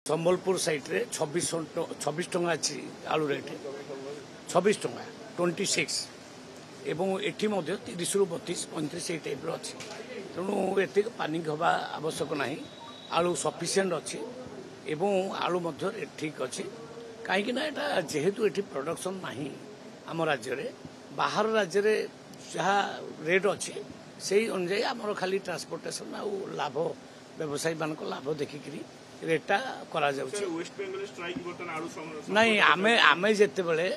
Sambalpur side रे 26 टंका अच्छी आलू रेट 26 टंका 26 एवं एटी 30 रु 32 35 टाइप अच्छी तेणु एत पानी हवा आवश्यक ना आलू सफिसीयंट अच्छी एवं आलू ठीक अच्छी कहीं जेहेतु ये प्रोडक्शन ना आम राज्य में बाहर राज्य में जहाँ रेट अच्छी से अनुजाई आमर खाली ट्रांसपोर्टेशन आ लाभ व्यवसायी मान लाभ देखिक रेटा करा नहीं आमे जिते बड़े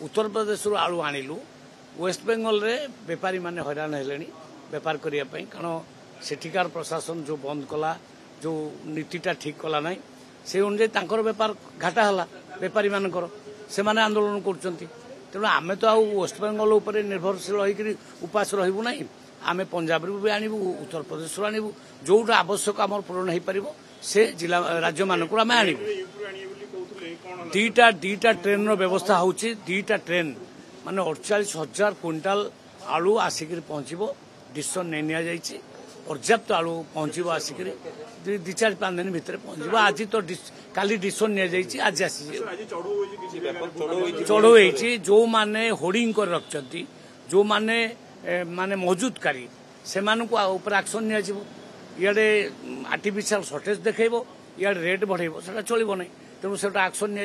उत्तर प्रदेश आलू आणिलु वेस्ट बेंगल रे बेपारी माने हैरान हेले बेपार करने कारण सेठिकार प्रशासन जो बंद कला जो नीतिटा ठीक कला ना से अनुजाई बेपार घाटा है बेपारी मानकर से माने आंदोलन कर तेणु आमे तो वेस्ट बेंगल उपर निर्भरशील होकर उपास रहबू ना आमे पंजाब भी आणबू उत्तर प्रदेश आणबू जोटा आवश्यक आम पूरण हो पार से जिला राज्य मानक आम आणबू दीटा ट्रेन व्यवस्था होची दीटा ट्रेन माने 48,000 क्विंटाल आलू आसिक पहुंचब डिसीजन नहीं नि जाइए पर्याप्त आलू पहुंचब आसिक 2-4-5 दिन भितर पहुंचब आज तो काली डिसीजन नि आज आसी चढ़ऊ जो माने होर्डिंग कर रखी जो माने माने मौजूदकारी से एक्शन नियाडे आर्टिफिशियल सर्टेज देखब इे रेट बढ़ेब से चलो ना तेणु से एक्शन नि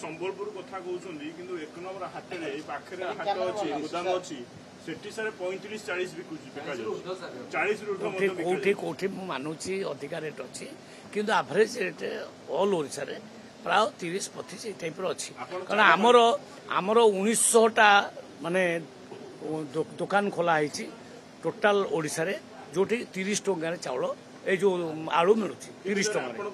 संबलपुर कथा कहते किंतु 1 नंबर हाट रे पाखरे हाट अछि गोदाम अछि सेठी सारे 35-40 बिकुछि 40 कोठी मानुची अधिका रेट अछि किंतु एवरेज रेट ऑल ओडिशा रे प्राय 30-35 टाइप रो अछि कारण आमर 1900टा माने दुकान खोला है टोटाल ओडिशा रे जोटी 30 टंका चाउल ए जो आलू मिलुची 30 टंका।